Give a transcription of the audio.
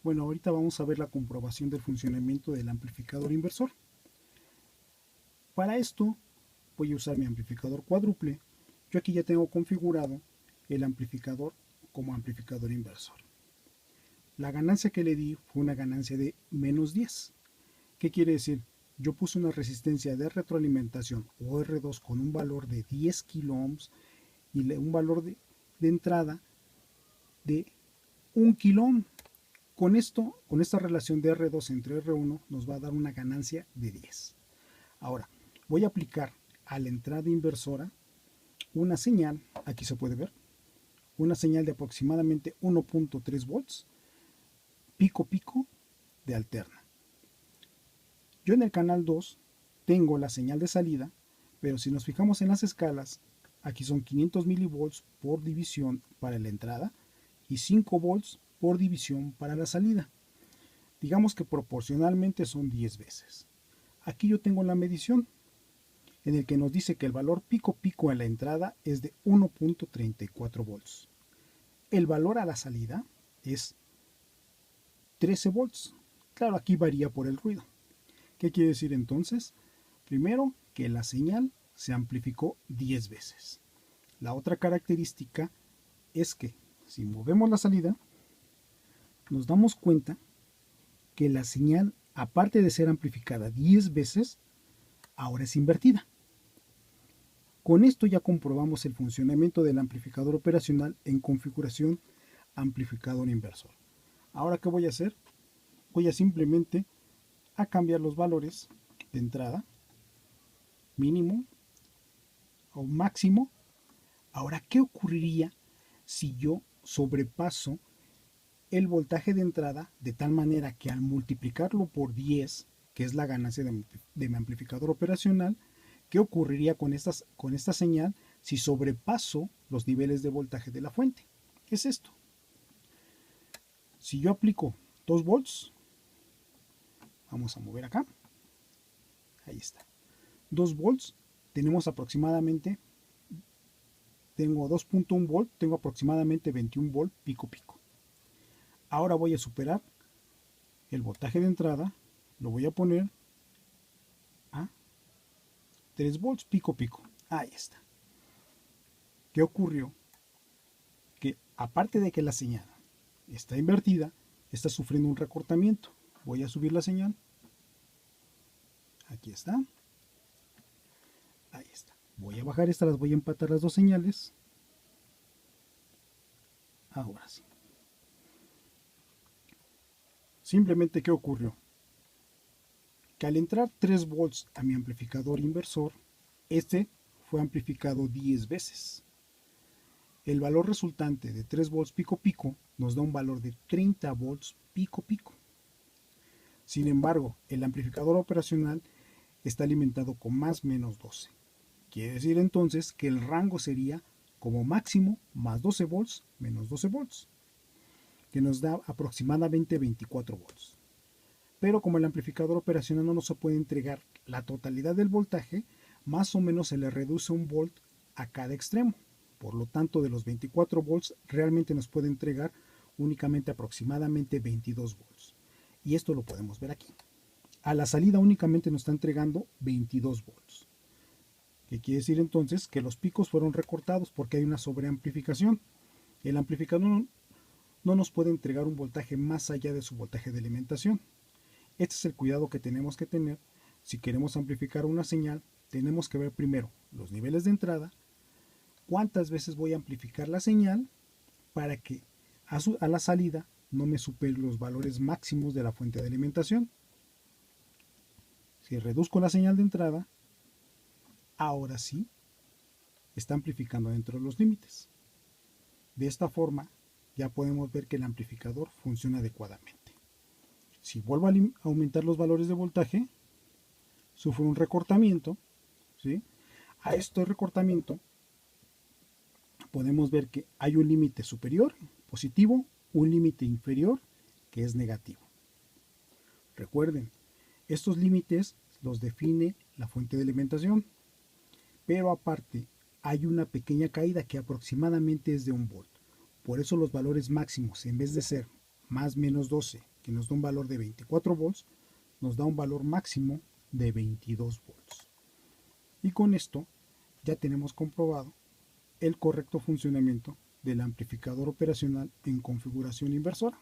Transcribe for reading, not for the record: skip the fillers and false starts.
Bueno, ahorita vamos a ver la comprobación del funcionamiento del amplificador inversor. Para esto voy a usar mi amplificador cuádruple. Yo aquí ya tengo configurado el amplificador como amplificador inversor. La ganancia que le di fue una ganancia de menos 10. ¿Qué quiere decir? Yo puse una resistencia de retroalimentación o R2 con un valor de 10 kilo ohms y un valor de entrada de 1 kilo ohm. Con esta relación de R2 entre R1 nos va a dar una ganancia de 10. Ahora, voy a aplicar a la entrada inversora una señal, aquí se puede ver, una señal de aproximadamente 1.3 volts, pico pico de alterna. Yo en el canal 2 tengo la señal de salida, pero si nos fijamos en las escalas, aquí son 500 milivolts por división para la entrada y 5 volts por división para la salida. Digamos que proporcionalmente son 10 veces. Aquí yo tengo la medición en el que nos dice que el valor pico pico en la entrada es de 1.34 volts. El valor a la salida es 13 volts. Claro, aquí varía por el ruido. ¿Qué quiere decir entonces? Primero, que la señal se amplificó 10 veces. La otra característica es que si movemos la salida, nos damos cuenta que la señal, aparte de ser amplificada 10 veces, ahora es invertida. Con esto ya comprobamos el funcionamiento del amplificador operacional en configuración amplificador inversor. Ahora, ¿qué voy a hacer? Voy a simplemente a cambiar los valores de entrada, mínimo o máximo. Ahora, ¿qué ocurriría si yo sobrepaso el voltaje de entrada de tal manera que al multiplicarlo por 10, que es la ganancia de mi amplificador operacional, qué ocurriría con esta señal si sobrepaso los niveles de voltaje de la fuente? ¿Qué es esto? Si yo aplico 2 volts, vamos a mover acá, ahí está, 2 volts, tenemos aproximadamente, tengo 2.1 volt, tengo aproximadamente 21 volt pico pico. Ahora voy a superar el voltaje de entrada, lo voy a poner a 3 volts pico pico. Ahí está. ¿Qué ocurrió? Que aparte de que la señal está invertida, está sufriendo un recortamiento. Voy a subir la señal. Aquí está. Ahí está. Voy a bajar esta, las voy a empatar las dos señales. Ahora sí. Simplemente, ¿qué ocurrió? Que al entrar 3 volts a mi amplificador inversor, este fue amplificado 10 veces. El valor resultante de 3 volts pico pico nos da un valor de 30 volts pico pico. Sin embargo, el amplificador operacional está alimentado con más menos 12. Quiere decir entonces que el rango sería como máximo más 12 volts menos 12 volts, que nos da aproximadamente 24 volts. Pero como el amplificador operacional no nos puede entregar la totalidad del voltaje, más o menos se le reduce un volt a cada extremo. Por lo tanto, de los 24 volts realmente nos puede entregar únicamente aproximadamente 22 volts. Y esto lo podemos ver aquí. A la salida únicamente nos está entregando 22 volts. ¿Qué quiere decir entonces? Que los picos fueron recortados porque hay una sobreamplificación. El amplificador no nos puede entregar un voltaje más allá de su voltaje de alimentación. Este es el cuidado que tenemos que tener. Si queremos amplificar una señal, tenemos que ver primero los niveles de entrada, cuántas veces voy a amplificar la señal para que a la salida no me supere los valores máximos de la fuente de alimentación. Si reduzco la señal de entrada, ahora sí está amplificando dentro de los límites. De esta forma ya podemos ver que el amplificador funciona adecuadamente. Si vuelvo a aumentar los valores de voltaje, sufre un recortamiento, ¿sí? A este recortamiento podemos ver que hay un límite superior, positivo, un límite inferior, que es negativo. Recuerden, estos límites los define la fuente de alimentación, pero aparte hay una pequeña caída que aproximadamente es de 1 volt. Por eso los valores máximos, en vez de ser más menos 12 que nos da un valor de 24 volts, nos da un valor máximo de 22 volts. Y con esto ya tenemos comprobado el correcto funcionamiento del amplificador operacional en configuración inversora.